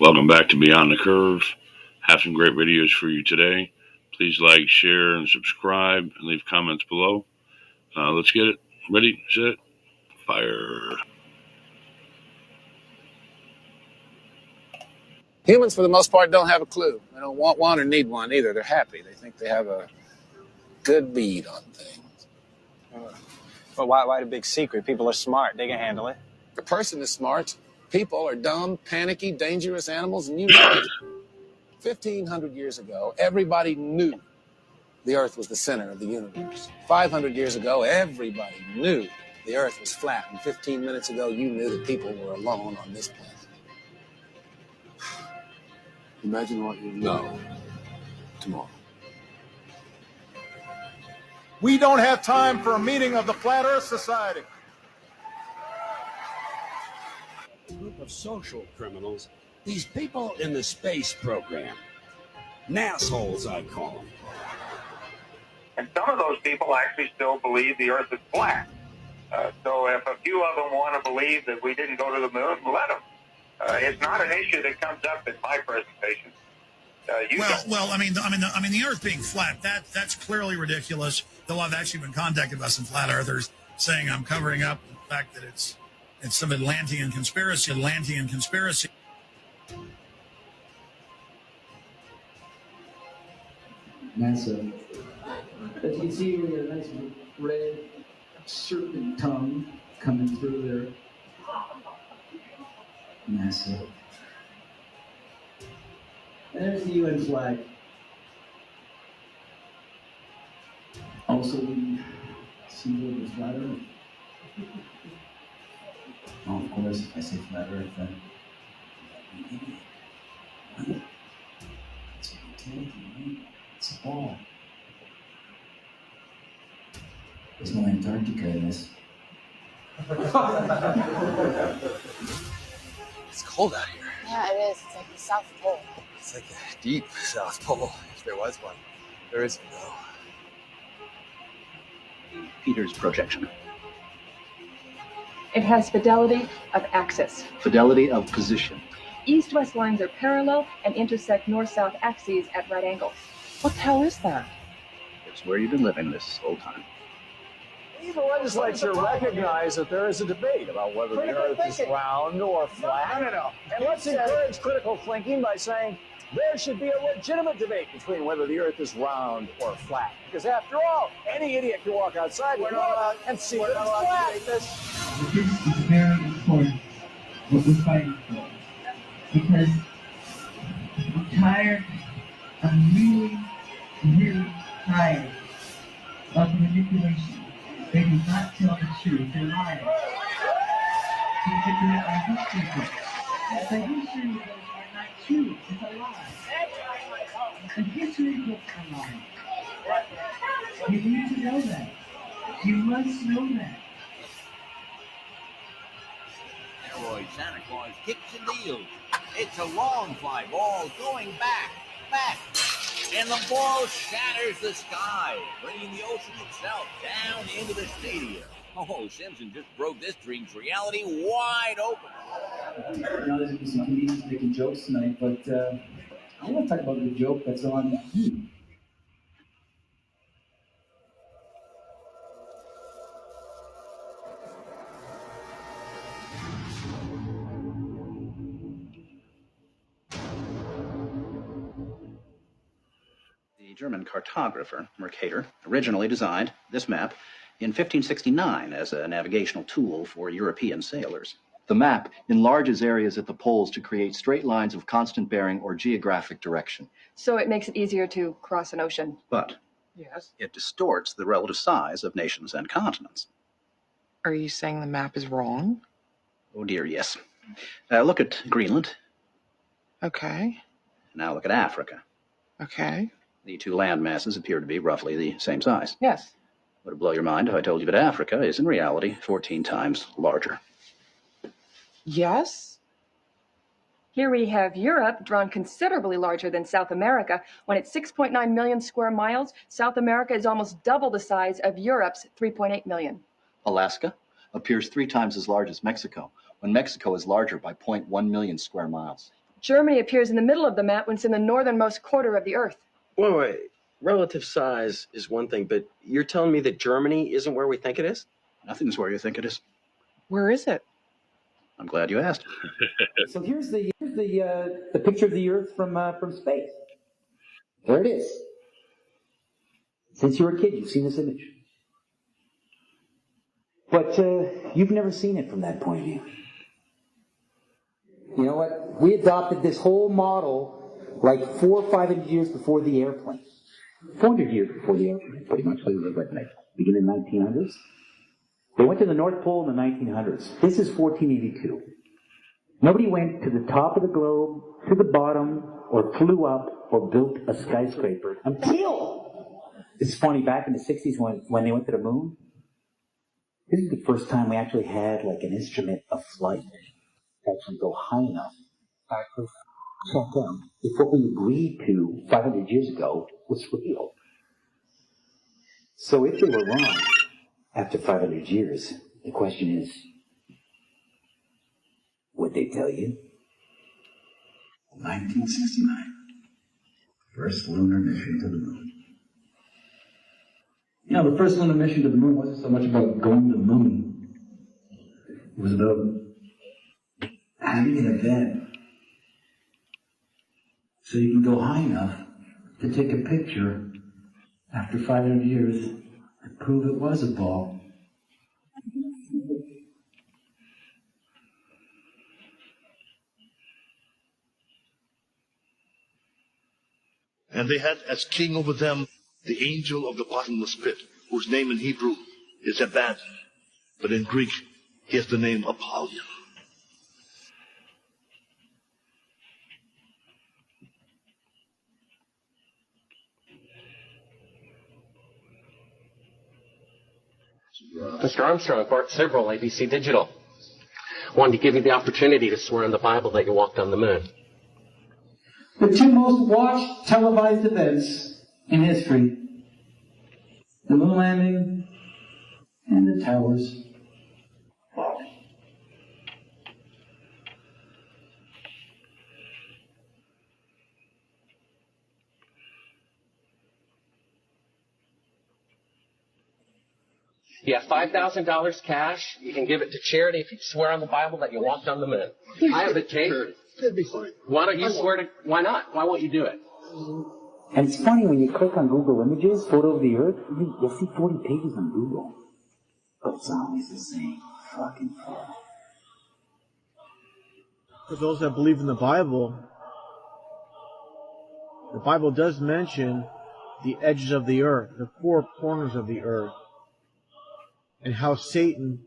Welcome back to Beyond the Curve. Have some great videos for you today. Please like, share, and subscribe, and leave comments below. Let's get it. Ready, set, fire. Humans, for the most part, don't have a clue. They don't want one or need one either. They're happy. They think they have a good bead on things. But why the big secret? People are smart. They can handle it. The person is smart. People are dumb, panicky, dangerous animals, and you know it. 1,500 years ago, everybody knew the Earth was the center of the universe. 500 years ago, everybody knew the Earth was flat. And 15 minutes ago, you knew that people were alone on this planet. Imagine what you know tomorrow. We don't have time for a meeting of the Flat Earth Society. A group of social criminals, these people in the space program. Nassholes, I call them. And some of those people actually still believe the Earth is flat. So if a few of them want to believe that we didn't go to the moon, let them. It's not an issue that comes up in my presentation. The Earth being flat, that's clearly ridiculous. Though I've actually been contacted by some flat earthers saying I'm covering up the fact that it's some Atlantean conspiracy. NASA. But you can see we got a nice red serpent tongue coming through there. NASA. And there's the UN flag. Also, we see the flat Earth. Oh, of course, if I say flat Earth, then I'm an idiot. Right? That's what I'm telling you, right? It's a ball. There's no Antarctica in this. It's cold out here. Yeah, it is. It's like the South Pole. It's like a deep South Pole, if there was one. There isn't, though. Peters projection. It has fidelity of axis. Fidelity of position. East-west lines are parallel and intersect north-south axes at right angles. What the hell is that? It's where you've been living this whole time. The legislature recognized that there is a debate about whether the Earth is round or flat. No. And let's encourage critical thinking by saying there should be a legitimate debate between whether the Earth is round or flat. Because after all, any idiot can walk outside and see that it's flat. This is very important, what we're fighting for. Because I'm tired, I'm really tired of the manipulation. They do not tell the truth, they're lying. So we get to our history books. The history books are not true, it's a lie. The history books are lying. You need to know that. You must know that. Asteroid Santa Claus kicks and deals. It's a long fly ball going back. And the ball shatters the sky, bringing the ocean itself down into the stadium. Oh, Simpson just broke this dream's reality wide open. There's some comedians making jokes tonight, but I want to talk about the joke that's on you. The German cartographer Mercator originally designed this map in 1569 as a navigational tool for European sailors. The map enlarges areas at the poles to create straight lines of constant bearing or geographic direction. So it makes it easier to cross an ocean. But Yes. it distorts the relative size of nations and continents. Are you saying the map is wrong? Oh dear, yes. Look at Greenland. Okay. Now look at Africa. Okay. The two land masses appear to be roughly the same size. Yes. Would it blow your mind if I told you that Africa is in reality 14 times larger? Yes. Here we have Europe drawn considerably larger than South America. When it's 6.9 million square miles, South America is almost double the size of Europe's 3.8 million. Alaska appears 3 times as large as Mexico, when Mexico is larger by 0.1 million square miles. Germany appears in the middle of the map when it's in the northernmost quarter of the Earth. Wait. Relative size is one thing, but you're telling me that Germany isn't where we think it is? Nothing's where you think it is. Where is it? I'm glad you asked. So here's the picture of the Earth from space. There it is. Since you were a kid, you've seen this image. But you've never seen it from that point of view. You know what? We adopted this whole model like 400 or 500 years before the airplane. 400 years before the airplane, pretty much. Beginning in the 1900s. They went to the North Pole in the 1900s. This is 1482. Nobody went to the top of the globe, to the bottom, or flew up, or built a skyscraper until, it's funny, back in the 60s when they went to the moon, this is the first time we actually had like an instrument of flight to actually go high enough to actually check out if what we agreed to 500 years ago was real. So if they were wrong after 500 years, the question is, would they tell you? 1969. First lunar mission to the moon. You know, the first lunar mission to the moon wasn't so much about going to the moon. It was about having an event so you can go high enough to take a picture after 500 years and prove it was a ball. And they had as king over them the angel of the bottomless pit, whose name in Hebrew is Abaddon, but in Greek he has the name Apollyon. Mr. Armstrong, Bart Sibrel, ABC Digital. Wanted to give you the opportunity to swear on the Bible that you walked on the moon. The two most watched televised events in history, the moon landing and the towers falling. You have $5,000 cash. You can give it to charity if you swear on the Bible that you walked on the moon. I have the tape. That'd be fine. Why don't you swear to? Why not? Why won't you do it? And it's funny, when you click on Google Images, photo of the Earth, you'll see 40 pages on Google. But it's always the same fucking photo. For those that believe in the Bible does mention the edges of the earth, the four corners of the earth, and how Satan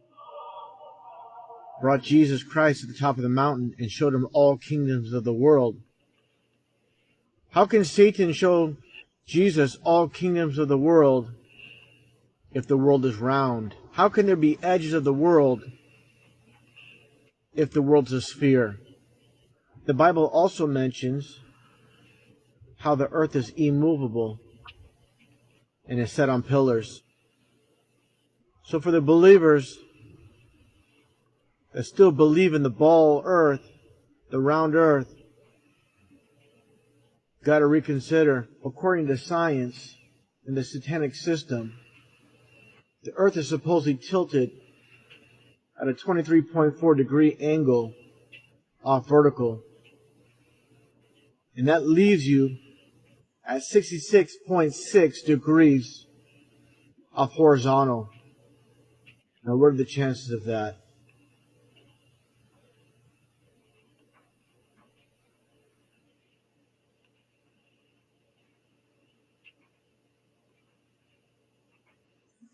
brought Jesus Christ to the top of the mountain and showed him all kingdoms of the world. How can Satan show Jesus all kingdoms of the world if the world is round? How can there be edges of the world if the world's a sphere? The Bible also mentions how the earth is immovable and is set on pillars. So for the believers that still believe in the ball earth, the round earth, got to reconsider, according to science and the satanic system, the earth is supposedly tilted at a 23.4 degree angle off vertical. And that leaves you at 66.6 degrees off horizontal. Now, what are the chances of that?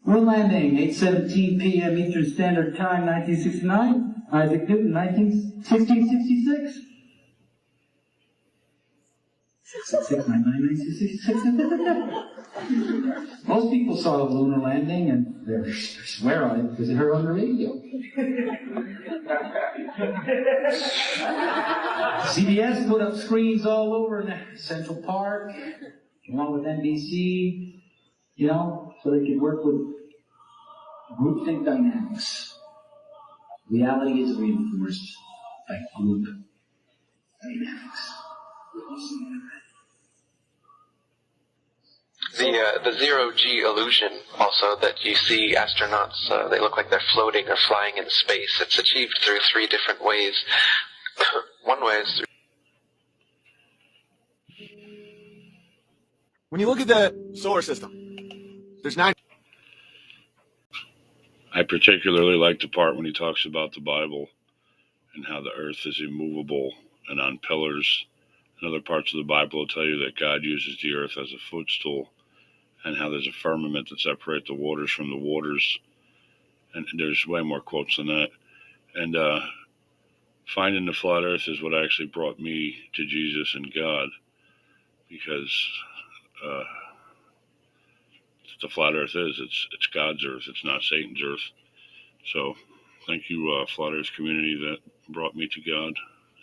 Moon landing, 8:17 p.m. Eastern Standard Time, 1969. Isaac Newton, 1666. 1966. Most people saw the lunar landing and they swear on it because they heard on the radio. CBS put up screens all over in Central Park, along with NBC, you know, so they could work with groupthink dynamics. Reality is reinforced by group The zero-G illusion, also, that you see astronauts, they look like they're floating or flying in space. It's achieved through 3 different ways. One way is through... When you look at the solar system, there's 9. I particularly like the part when he talks about the Bible and how the earth is immovable and on pillars. In other parts of the Bible will tell you that God uses the earth as a footstool, and how there's a firmament that separates the waters from the waters. And there's way more quotes than that. And finding the flat earth is what actually brought me to Jesus and God, because the flat earth is, it's God's earth. It's not Satan's earth. So thank you, flat earth community, that brought me to God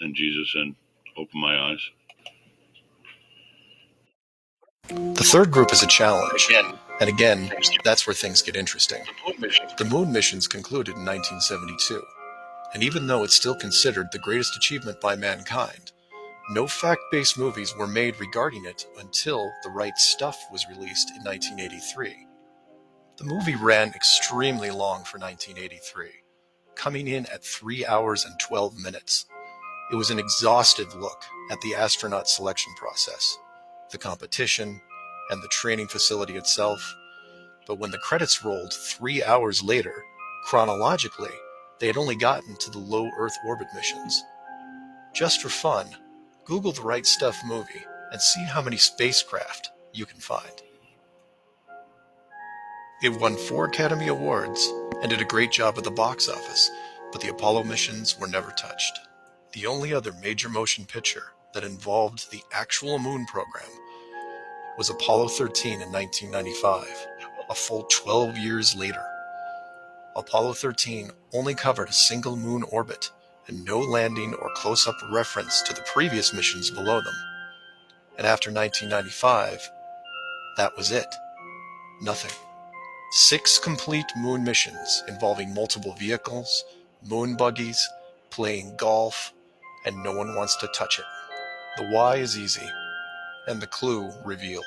and Jesus and opened my eyes. The third group is a challenge, and again, that's where things get interesting. The moon missions concluded in 1972, and even though it's still considered the greatest achievement by mankind, no fact-based movies were made regarding it until The Right Stuff was released in 1983. The movie ran extremely long for 1983, coming in at 3 hours and 12 minutes. It was an exhaustive look at the astronaut selection process, the competition, and the training facility itself. But when the credits rolled 3 hours later, chronologically, they had only gotten to the low Earth orbit missions. Just for fun, Google The Right Stuff movie and see how many spacecraft you can find. It won 4 Academy Awards and did a great job at the box office, but the Apollo missions were never touched. The only other major motion picture that involved the actual moon program was Apollo 13 in 1995, a full 12 years later. Apollo 13 only covered a single moon orbit and no landing or close-up reference to the previous missions below them. And after 1995, that was it. Nothing. 6 complete moon missions involving multiple vehicles, moon buggies, playing golf, and no one wants to touch it. The why is easy, and the clue revealed.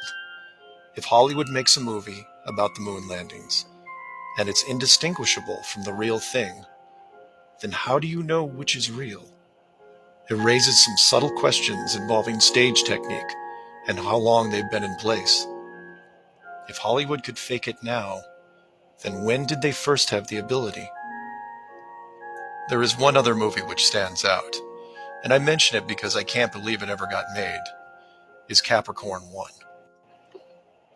If Hollywood makes a movie about the moon landings, and it's indistinguishable from the real thing, then how do you know which is real? It raises some subtle questions involving stage technique and how long they've been in place. If Hollywood could fake it now, then when did they first have the ability? There is one other movie which stands out, and I mention it because I can't believe it ever got made, is Capricorn 1.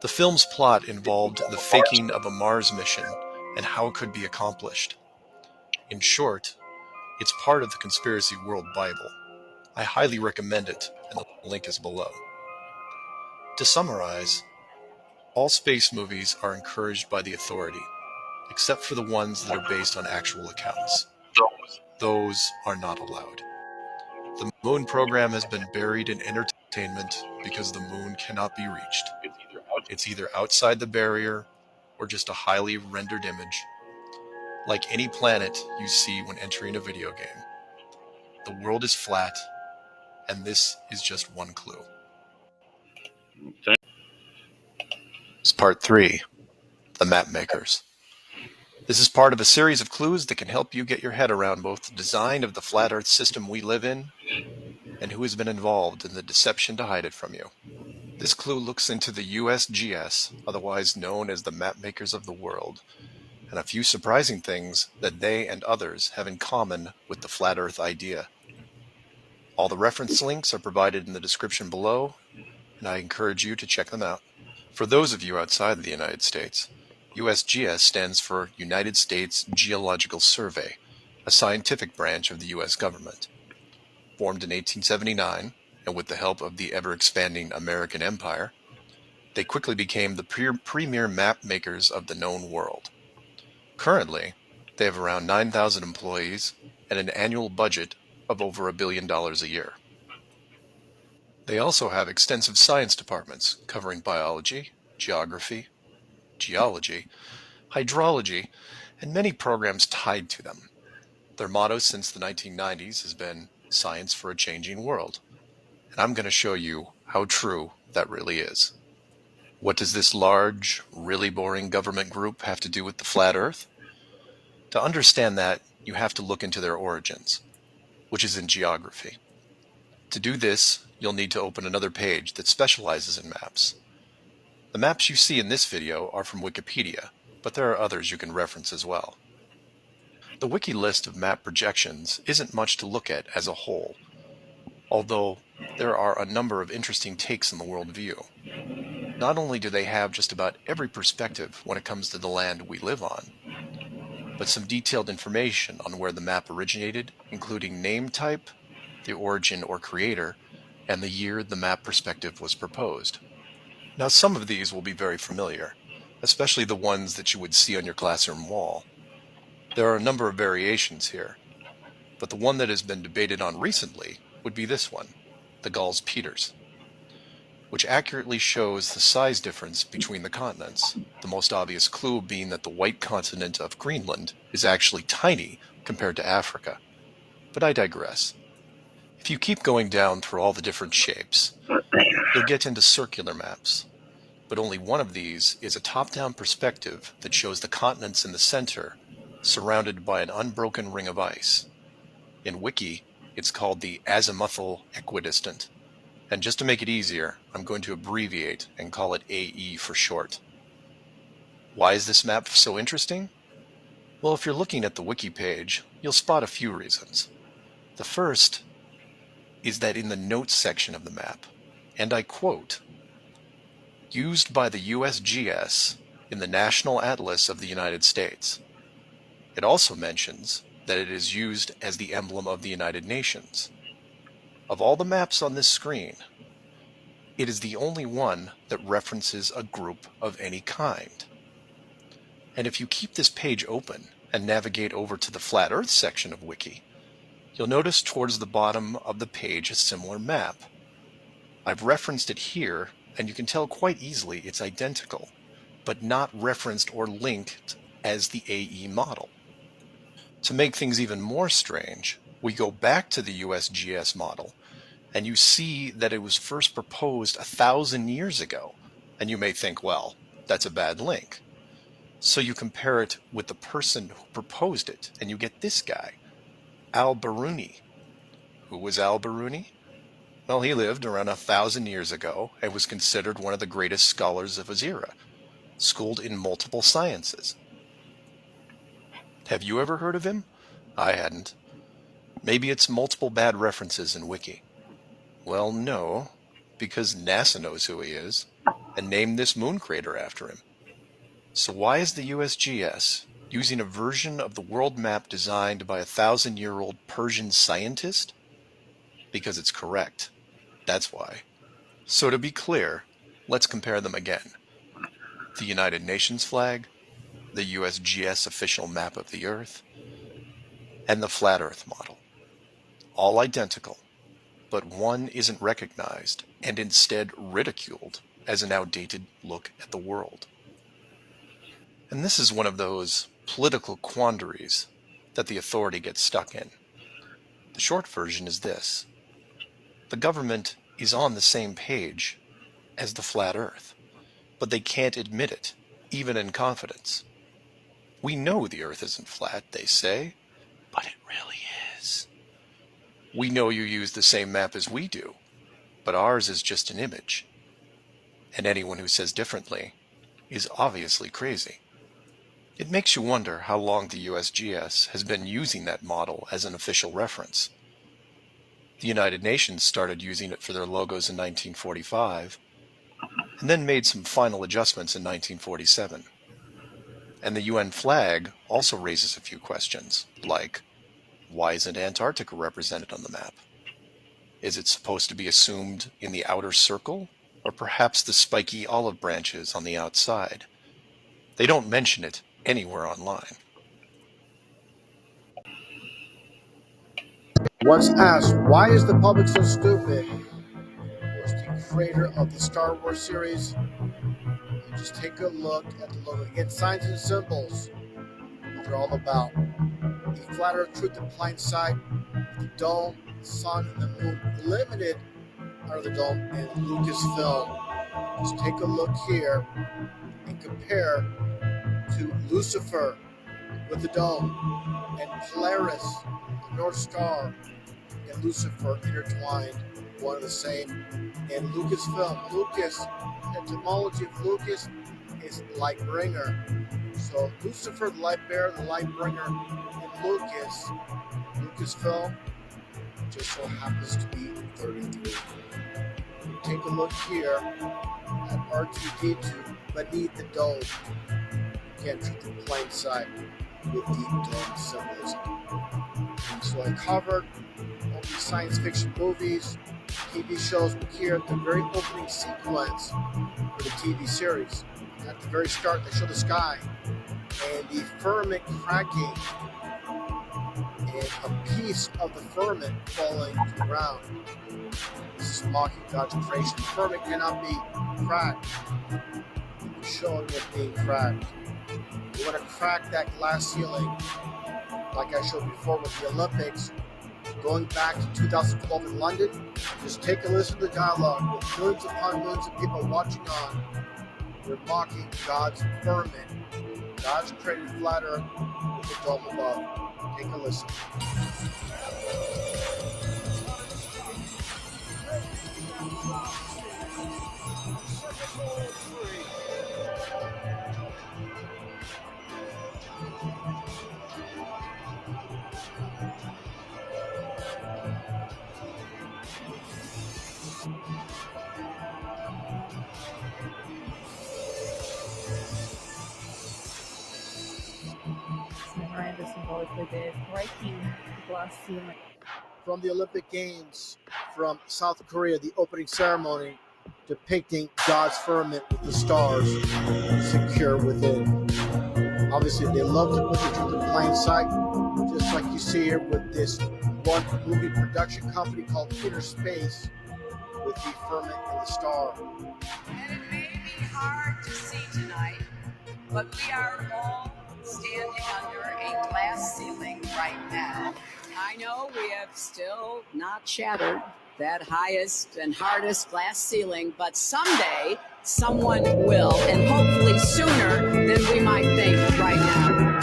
The film's plot involved the faking of a Mars mission and how it could be accomplished. In short, it's part of the Conspiracy World Bible. I highly recommend it, and the link is below. To summarize, all space movies are encouraged by the authority, except for the ones that are based on actual accounts. Those are not allowed. The moon program has been buried in entertainment because the moon cannot be reached. It's either outside the barrier or just a highly rendered image, like any planet you see when entering a video game. The world is flat, and this is just one clue. It's part 3, the map makers. This is part of a series of clues that can help you get your head around both the design of the flat Earth system we live in and who has been involved in the deception to hide it from you. This clue looks into the USGS, otherwise known as the map makers of the world, and a few surprising things that they and others have in common with the flat Earth idea. All the reference links are provided in the description below, and I encourage you to check them out. For those of you outside of the United States, USGS stands for United States Geological Survey, a scientific branch of the U.S. government. Formed in 1879, and with the help of the ever-expanding American Empire, they quickly became the premier map makers of the known world. Currently, they have around 9,000 employees and an annual budget of over $1 billion a year. They also have extensive science departments covering biology, geography, geology, hydrology, and many programs tied to them. Their motto since the 1990s has been Science for a Changing World, and I'm going to show you how true that really is. What does this large, really boring government group have to do with the flat Earth? To understand that, you have to look into their origins, which is in geography. To do this, you'll need to open another page that specializes in maps. The maps you see in this video are from Wikipedia, but there are others you can reference as well. The wiki list of map projections isn't much to look at as a whole, although there are a number of interesting takes on the world view. Not only do they have just about every perspective when it comes to the land we live on, but some detailed information on where the map originated, including name type, the origin or creator, and the year the map perspective was proposed. Now, some of these will be very familiar, especially the ones that you would see on your classroom wall. There are a number of variations here, but the one that has been debated on recently would be this one, the Gauls-Peters, which accurately shows the size difference between the continents, the most obvious clue being that the white continent of Greenland is actually tiny compared to Africa. But I digress. If you keep going down through all the different shapes, you'll get into circular maps, but only one of these is a top-down perspective that shows the continents in the center, surrounded by an unbroken ring of ice. In Wiki, it's called the azimuthal equidistant, and just to make it easier, I'm going to abbreviate and call it AE for short. Why is this map so interesting? Well, if you're looking at the Wiki page, you'll spot a few reasons. The first is that in the notes section of the map, and I quote, "Used by the USGS in the National Atlas of the United States." It also mentions that it is used as the emblem of the United Nations. Of all the maps on this screen, it is the only one that references a group of any kind. And if you keep this page open and navigate over to the Flat Earth section of Wiki, you'll notice towards the bottom of the page a similar map. I've referenced it here, and you can tell quite easily it's identical, but not referenced or linked as the AE model. To make things even more strange, we go back to the USGS model, and you see that it was first proposed 1,000 years ago, and you may think, well, that's a bad link. So you compare it with the person who proposed it, and you get this guy, Al-Biruni. Who was Al-Biruni? Well, he lived around 1,000 years ago and was considered one of the greatest scholars of his era, schooled in multiple sciences. Have you ever heard of him? I hadn't. Maybe it's multiple bad references in Wiki. Well, no, because NASA knows who he is and named this moon crater after him. So why is the USGS using a version of the world map designed by a 1,000-year-old Persian scientist? Because it's correct. That's why. So to be clear, let's compare them again. The United Nations flag, the USGS official map of the Earth, and the Flat Earth model. All identical, but one isn't recognized and instead ridiculed as an outdated look at the world. And this is one of those political quandaries that the authority gets stuck in. The short version is this. The government is on the same page as the Flat Earth, but they can't admit it, even in confidence. We know the Earth isn't flat, they say, but it really is. We know you use the same map as we do, but ours is just an image. And anyone who says differently is obviously crazy. It makes you wonder how long the USGS has been using that model as an official reference. The United Nations started using it for their logos in 1945, and then made some final adjustments in 1947. And the UN flag also raises a few questions, like, why isn't Antarctica represented on the map? Is it supposed to be assumed in the outer circle, or perhaps the spiky olive branches on the outside? They don't mention it anywhere online. Once asked, why is the public so stupid? Was the creator of the Star Wars series. And just take a look at the logo. Again, signs and symbols. What they're all about. The flat earth truth in plain sight. The dome, the sun, and the moon limited under the dome in Lucasfilm. Just take a look here and compare to Lucifer with the dome and Polaris, the North Star, and Lucifer intertwined, one and the same. In Lucasfilm, Lucas, the etymology of Lucas is light bringer. So Lucifer, the light bearer, the light bringer, in Lucasfilm just so happens to be 33. Take a look here at R2-D2 beneath the dome. Again, truth in plain sight with deep dome symbolism. So I covered all these science fiction movies, TV shows here at the very opening sequence for the TV series. At the very start, they show the sky and the firmament cracking and a piece of the firmament falling to the ground. This is mocking God's creation. The firmament cannot be cracked. It's showing it being cracked. You want to crack that glass ceiling, like I showed before with the Olympics, going back to 2012 in London. Just take a listen to the dialogue with millions upon millions of people watching on. We're mocking God's firmament, God's created flat earth with the dome above. Take a listen. Miranda symbolically did, breaking the glass ceiling. From the Olympic Games from South Korea, the opening ceremony depicting God's firmament with the stars secure within. Obviously, they love to put the truth in plain sight, just like you see here with this one movie production company called Inner Space with the firmament and the star. And it may be hard to see tonight, but we are all standing under a glass ceiling right now. I know we have still not shattered that highest and hardest glass ceiling, but someday someone will, and hopefully sooner than we might think right now.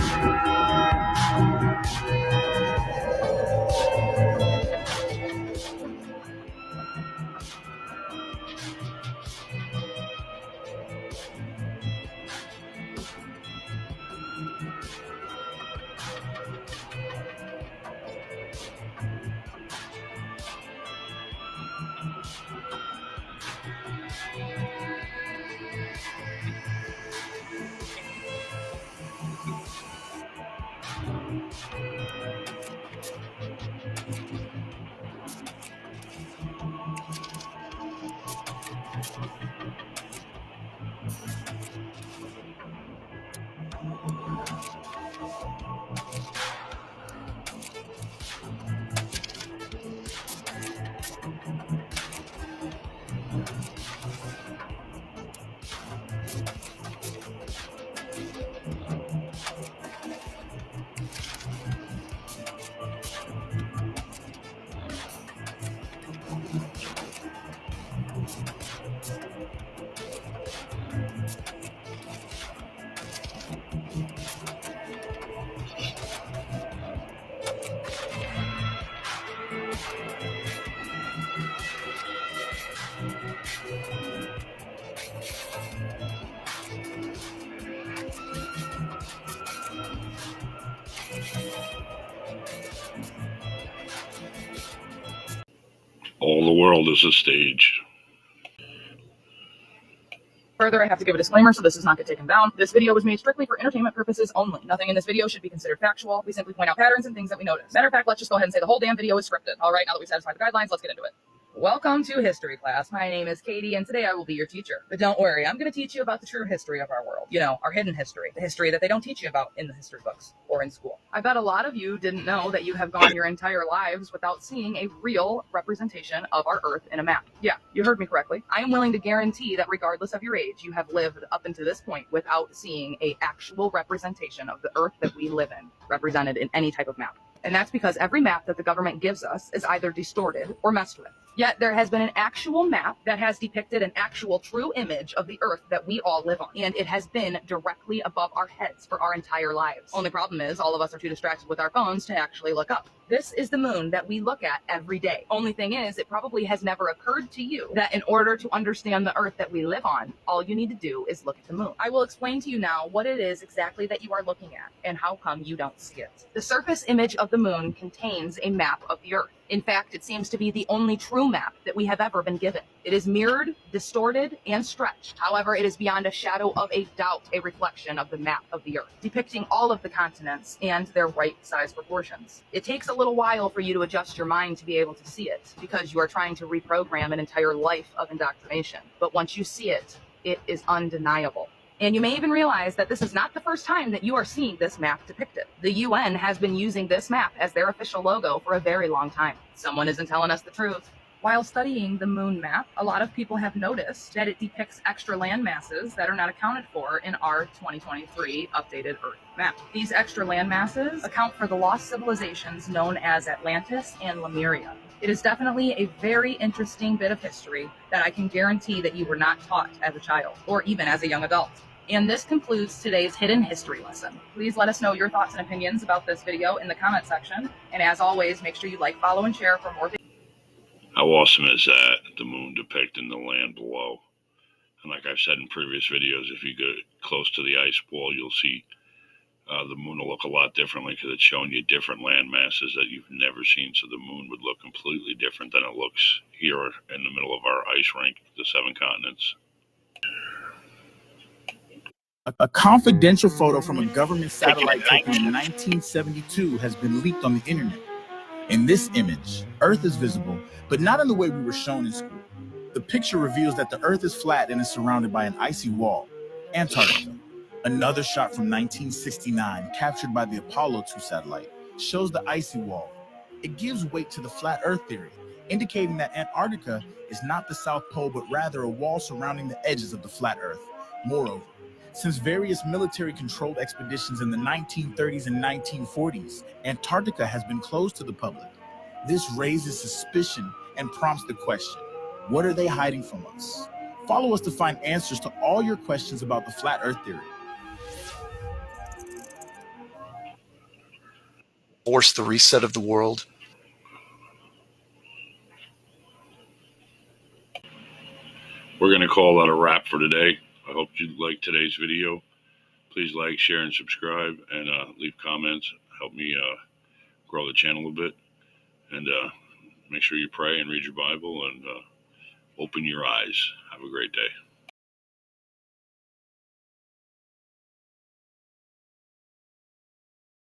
All the world is a stage. Further, I have to give a disclaimer so this does not get taken down. This video was made strictly for entertainment purposes only. Nothing in this video should be considered factual. We simply point out patterns and things that we notice. Matter of fact, let's just go ahead and say the whole damn video is scripted. All right, now that we've satisfied the guidelines, let's get into it. Welcome to history class. My name is Katie, and today I will be your teacher. But don't worry, I'm going to teach you about the true history of our world. You know, our hidden history. The history that they don't teach you about in the history books or in school. I bet a lot of you didn't know that you have gone your entire lives without seeing a real representation of our Earth in a map. Yeah, you heard me correctly. I am willing to guarantee that regardless of your age, you have lived up until this point without seeing an actual representation of the Earth that we live in, represented in any type of map. And that's because every map that the government gives us is either distorted or messed with. Yet there has been an actual map that has depicted an actual true image of the Earth that we all live on. And it has been directly above our heads for our entire lives. Only problem is all of us are too distracted with our phones to actually look up. This is the moon that we look at every day. Only thing is, it probably has never occurred to you that in order to understand the Earth that we live on, all you need to do is look at the moon. I will explain to you now what it is exactly that you are looking at and how come you don't see it. The surface image of the moon contains a map of the Earth. In fact, it seems to be the only true map that we have ever been given. It is mirrored, distorted, and stretched. However, it is beyond a shadow of a doubt a reflection of the map of the Earth, depicting all of the continents and their right size proportions. It takes a little while for you to adjust your mind to be able to see it, because you are trying to reprogram an entire life of indoctrination. But once you see it, it is undeniable. And you may even realize that this is not the first time that you are seeing this map depicted. The UN has been using this map as their official logo for a very long time. Someone isn't telling us the truth. While studying the moon map, a lot of people have noticed that it depicts extra land masses that are not accounted for in our 2023 updated Earth map. These extra land masses account for the lost civilizations known as Atlantis and Lemuria. It is definitely a very interesting bit of history that I can guarantee that you were not taught as a child or even as a young adult. And this concludes today's hidden history lesson. Please let us know your thoughts and opinions about this video in the comment section. And as always, make sure you like, follow, and share for more videos. How awesome is that? The moon depicting the land below. And like I've said in previous videos, if you go close to the ice wall, you'll see the moon will look a lot differently because it's showing you different land masses that you've never seen. So the moon would look completely different than it looks here in the middle of our ice rink, the 7 continents. A confidential photo from a government satellite taken in 1972 has been leaked on the internet. In this image, Earth is visible, but not in the way we were shown in school. The picture reveals that the Earth is flat and is surrounded by an icy wall, Antarctica. Another shot from 1969, captured by the Apollo 2 satellite, shows the icy wall. It gives weight to the flat Earth theory, indicating that Antarctica is not the South Pole, but rather a wall surrounding the edges of the flat Earth. Moreover, since various military-controlled expeditions in the 1930s and 1940s, Antarctica has been closed to the public. This raises suspicion and prompts the question, what are they hiding from us? Follow us to find answers to all your questions about the flat Earth theory. Force the reset of the world. We're going to call that a wrap for today. I hope you liked today's video. Please like, share, and subscribe, and leave comments. Help me grow the channel a bit. And make sure you pray and read your Bible and open your eyes. Have a great day.